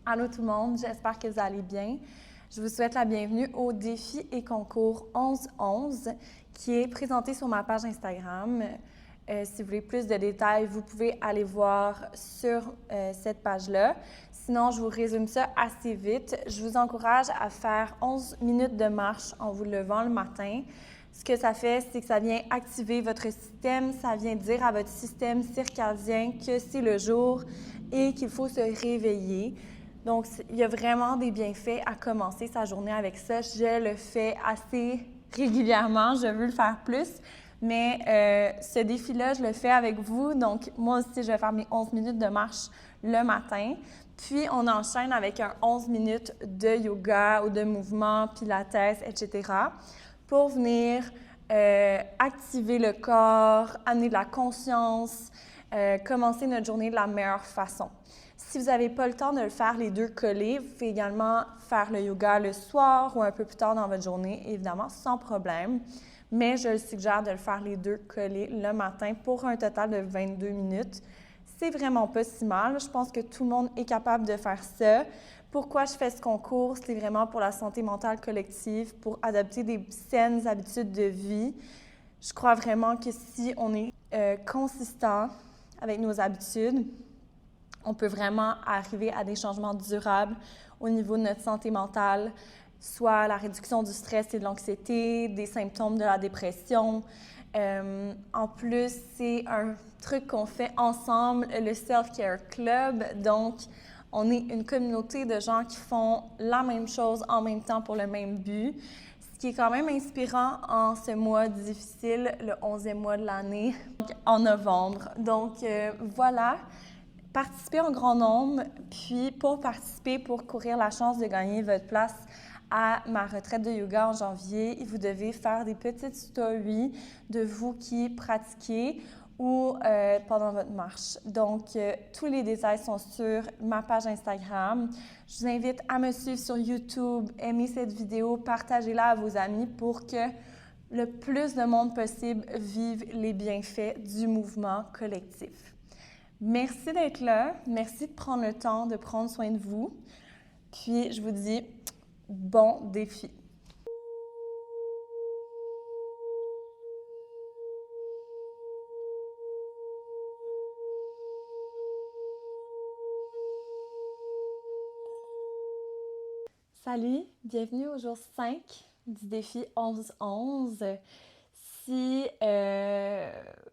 Allô tout le monde, j'espère que vous allez bien. Je vous souhaite la bienvenue au défi et concours 11-11 qui est présenté sur ma page Instagram. Si vous voulez plus de détails, vous pouvez aller voir sur cette page-là. Sinon, je vous résume ça assez vite. Je vous encourage à faire 11 minutes de marche en vous levant le matin. Ce que ça fait, c'est que ça vient activer votre système, ça vient dire à votre système circadien que c'est le jour et qu'il faut se réveiller. Donc, il y a vraiment des bienfaits à commencer sa journée avec ça. Je le fais assez régulièrement, je veux le faire plus, mais ce défi-là, je le fais avec vous. Donc, moi aussi, je vais faire mes 11 minutes de marche le matin. Puis, on enchaîne avec un 11 minutes de yoga ou de mouvement, pilates, etc. pour venir activer le corps, amener de la conscience, commencer notre journée de la meilleure façon. Si vous n'avez pas le temps de le faire les deux collés, vous pouvez également faire le yoga le soir ou un peu plus tard dans votre journée, évidemment, sans problème. Mais je le suggère de le faire les deux collés le matin pour un total de 22 minutes. C'est vraiment pas si mal. Je pense que tout le monde est capable de faire ça. Pourquoi je fais ce concours? C'est vraiment pour la santé mentale collective, pour adopter des saines habitudes de vie. Je crois vraiment que si on est consistant avec nos habitudes, on peut vraiment arriver à des changements durables au niveau de notre santé mentale, soit la réduction du stress et de l'anxiété, des symptômes de la dépression. En plus, c'est un truc qu'on fait ensemble, le Self-Care Club. Donc, on est une communauté de gens qui font la même chose en même temps pour le même but. Ce qui est quand même inspirant en ce mois difficile, le 11e mois de l'année, en novembre. Donc, voilà. Participez en grand nombre, puis pour participer, pour courir la chance de gagner votre place à ma retraite de yoga en janvier, vous devez faire des petites stories de vous qui pratiquez ou pendant votre marche. Donc, tous les détails sont sur ma page Instagram. Je vous invite à me suivre sur YouTube, aimer cette vidéo, partagez-la à vos amis pour que le plus de monde possible vive les bienfaits du mouvement collectif. Merci d'être là. Merci de prendre le temps de prendre soin de vous. Puis, je vous dis bon défi. Salut, bienvenue au jour 5 du défi 11-11. Si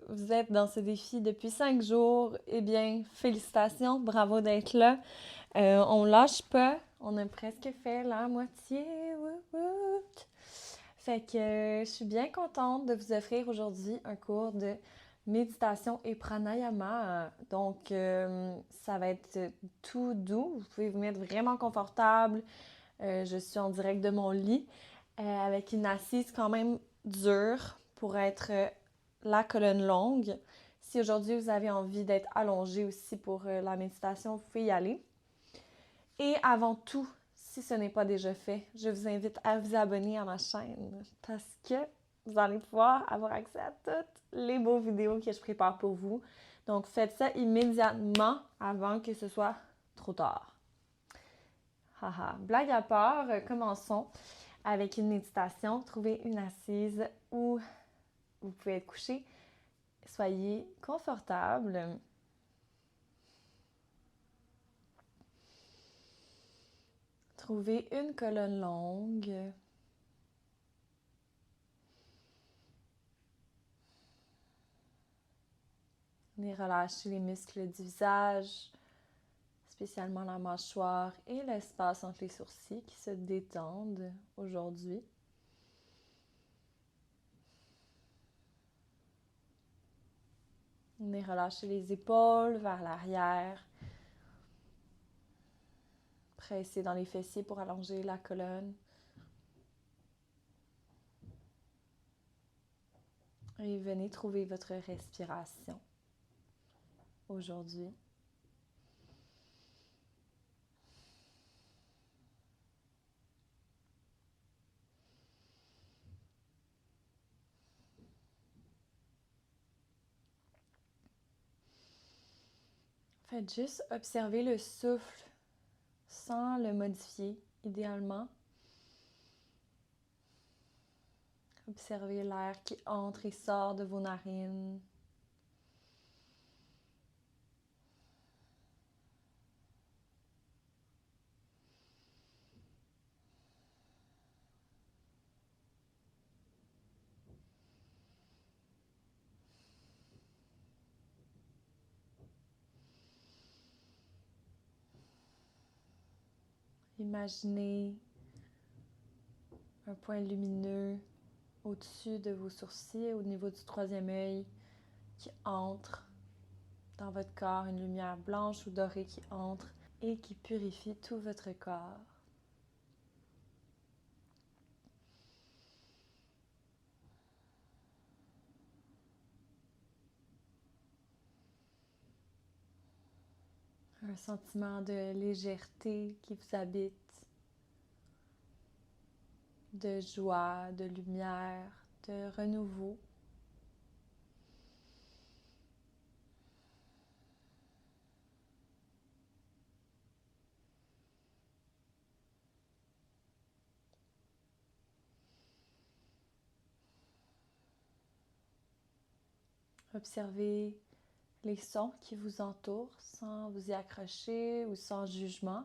vous êtes dans ce défi depuis 5 jours, eh bien, félicitations, bravo d'être là. On lâche pas, on a presque fait la moitié. Fait que je suis bien contente de vous offrir aujourd'hui un cours de méditation et pranayama. Donc, ça va être tout doux. Vous pouvez vous mettre vraiment confortable. Je suis en direct de mon lit avec une assise quand même dure pour être la colonne longue. Si aujourd'hui vous avez envie d'être allongé aussi pour la méditation, vous pouvez y aller. Et avant tout, si ce n'est pas déjà fait, je vous invite à vous abonner à ma chaîne parce que vous allez pouvoir avoir accès à toutes les beaux vidéos que je prépare pour vous. Donc, faites ça immédiatement avant que ce soit trop tard. Haha, blague à part, commençons avec une méditation. Trouvez une assise où vous pouvez être couché. Soyez confortable. Trouvez une colonne longue. Venez relâcher les muscles du visage, spécialement la mâchoire et l'espace entre les sourcils qui se détendent aujourd'hui. Venez relâcher les épaules vers l'arrière. Pressez dans les fessiers pour allonger la colonne. Et venez trouver votre respiration aujourd'hui. Faites juste observer le souffle sans le modifier, idéalement. Observez l'air qui entre et sort de vos narines. Imaginez un point lumineux au-dessus de vos sourcils, au niveau du troisième œil, qui entre dans votre corps, une lumière blanche ou dorée qui entre et qui purifie tout votre corps. Un sentiment de légèreté qui vous habite, de joie, de lumière, de renouveau. Observez les sons qui vous entourent sans vous y accrocher ou sans jugement.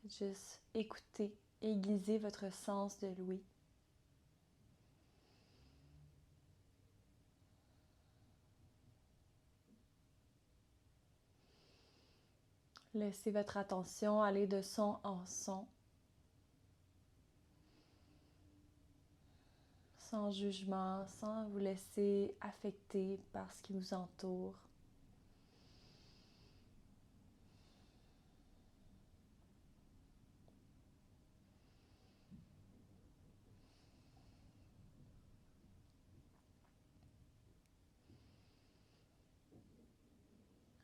Juste écoutez, aiguisez votre sens de l'ouïe. Laissez votre attention aller de son en son, sans jugement, sans vous laisser affecter par ce qui vous entoure.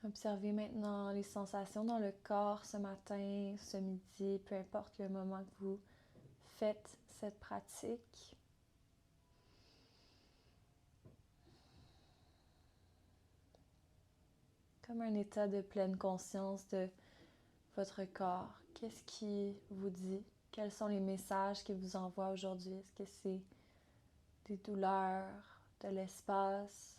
Observez maintenant les sensations dans le corps ce matin, ce midi, peu importe le moment que vous faites cette pratique. Comme un état de pleine conscience de votre corps. Qu'est-ce qui vous dit? Quels sont les messages qu'il vous envoie aujourd'hui? Est-ce que c'est des douleurs, de l'espace?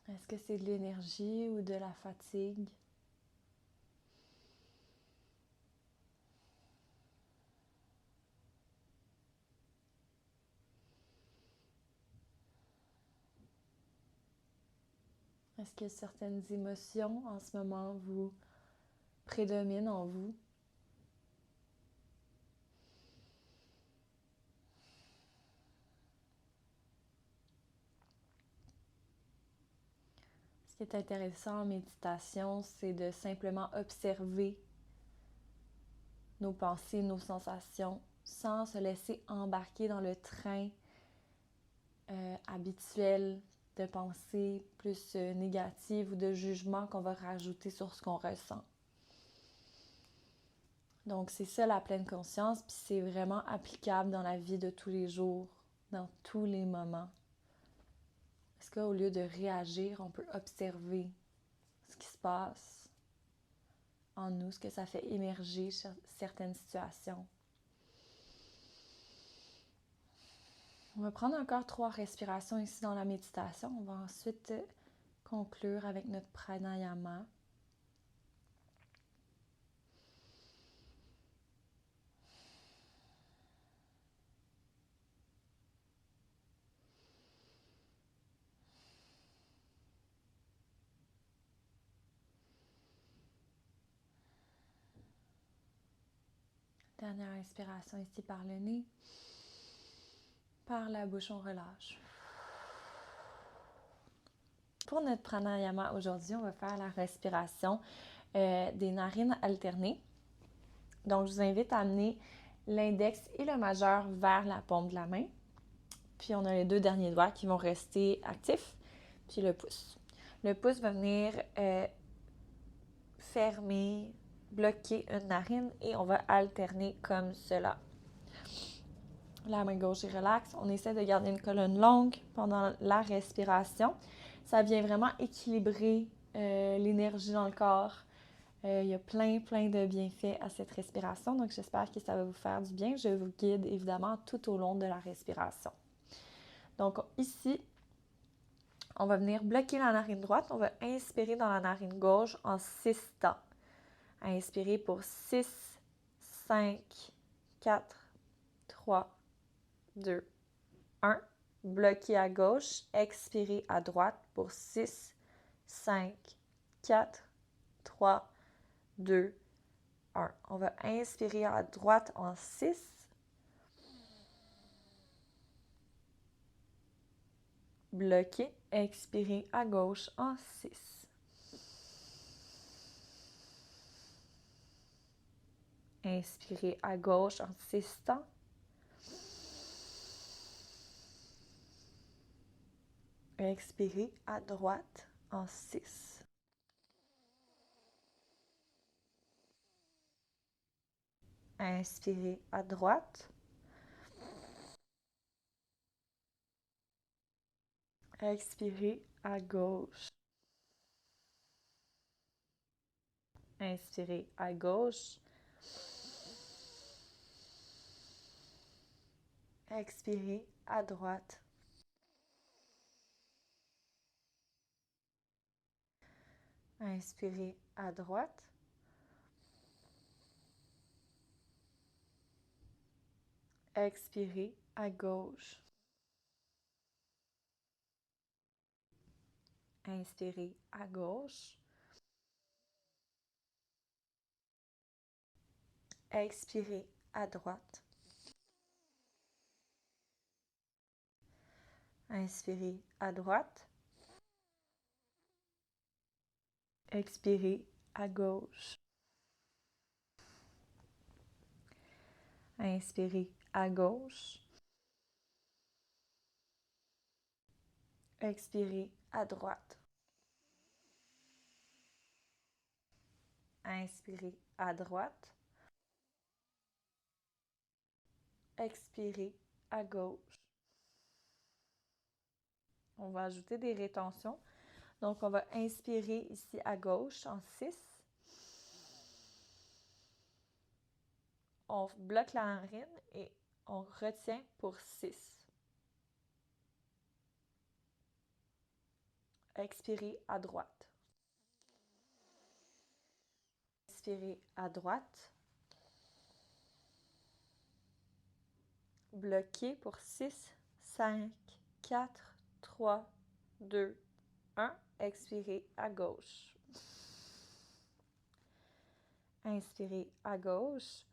Est-ce que c'est de l'énergie ou de la fatigue? Est-ce que certaines émotions en ce moment vous prédominent en vous? Ce qui est intéressant en méditation, c'est de simplement observer nos pensées, nos sensations, sans se laisser embarquer dans le train habituel de pensées plus négatives ou de jugements qu'on va rajouter sur ce qu'on ressent. Donc c'est ça la pleine conscience, puis c'est vraiment applicable dans la vie de tous les jours, dans tous les moments. Est-ce qu'au lieu de réagir, on peut observer ce qui se passe en nous, ce que ça fait émerger certaines situations? On va prendre encore 3 respirations ici dans la méditation. On va ensuite conclure avec notre pranayama. Dernière inspiration ici par le nez. Par la bouche, on relâche. Pour notre pranayama aujourd'hui, on va faire la respiration des narines alternées. Donc, je vous invite à amener l'index et le majeur vers la paume de la main. Puis, on a les 2 derniers doigts qui vont rester actifs. Puis, le pouce. Le pouce va venir fermer, bloquer une narine et on va alterner comme cela. La main gauche est relaxe. On essaie de garder une colonne longue pendant la respiration. Ça vient vraiment équilibrer l'énergie dans le corps. Il y a plein de bienfaits à cette respiration, donc j'espère que ça va vous faire du bien. Je vous guide évidemment tout au long de la respiration. Donc ici, on va venir bloquer la narine droite. On va inspirer dans la narine gauche en 6 temps. Inspirez pour 6, 5, 4, 3, 2, 1. Bloquez à gauche. Expirez à droite pour 6, 5, 4, 3, 2, 1. On va inspirer à droite en 6. Bloquez. Expirez à gauche en 6. Inspirez à gauche en 6 temps. Expirez à droite en 6. Inspirez à droite. Expirez à gauche. Inspirez à gauche. Expirez à droite. Inspirez à droite. Expirez à gauche. Inspirez à gauche. Expirez à droite. Inspirez à droite. Expirez à gauche. Inspirez à gauche. Expirez à droite. Inspirez à droite. Expirez à gauche. On va ajouter des rétentions. Donc, on va inspirer ici à gauche en 6. On bloque la narine et on retient pour 6. Expirez à droite. Inspirez à droite. Bloquez pour 6, 5, 4, 3, 2, 1. Expirez à gauche. Inspirez à gauche.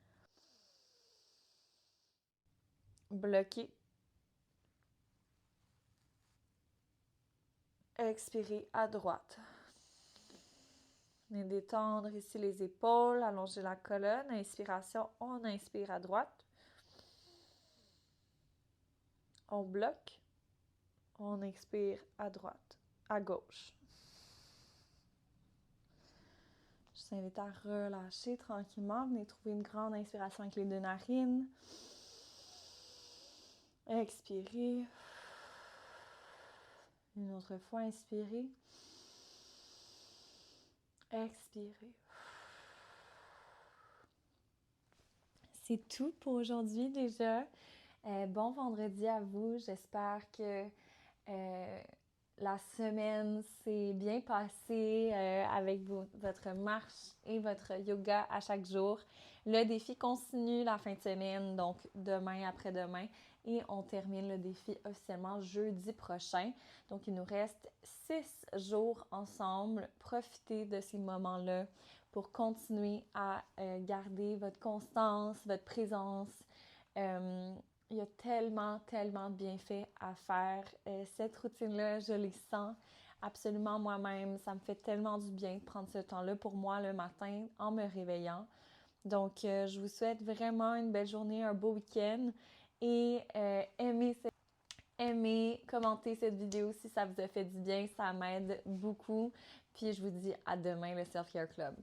Bloquez. Expirez à droite. Venez détendre ici les épaules, allonger la colonne. Inspiration, on inspire à droite. On bloque. On expire à droite, à gauche. Je vous invite à relâcher tranquillement. Venez trouver une grande inspiration avec les 2 narines. Expirez. Une autre fois, inspirez. Expirez. C'est tout pour aujourd'hui déjà. Bon vendredi à vous. J'espère que la semaine s'est bien passée avec votre marche et votre yoga à chaque jour. Le défi continue la fin de semaine, donc demain, après-demain. Et on termine le défi officiellement jeudi prochain. Donc, il nous reste 6 jours ensemble. Profitez de ces moments-là pour continuer à garder votre constance, votre présence. Il y a tellement de bienfaits à faire. Cette routine-là, je les sens absolument moi-même. Ça me fait tellement du bien de prendre ce temps-là pour moi le matin en me réveillant. Donc, je vous souhaite vraiment une belle journée, un beau week-end et aimez, commentez cette vidéo si ça vous a fait du bien, ça m'aide beaucoup. Puis, je vous dis à demain, le Self Care Club.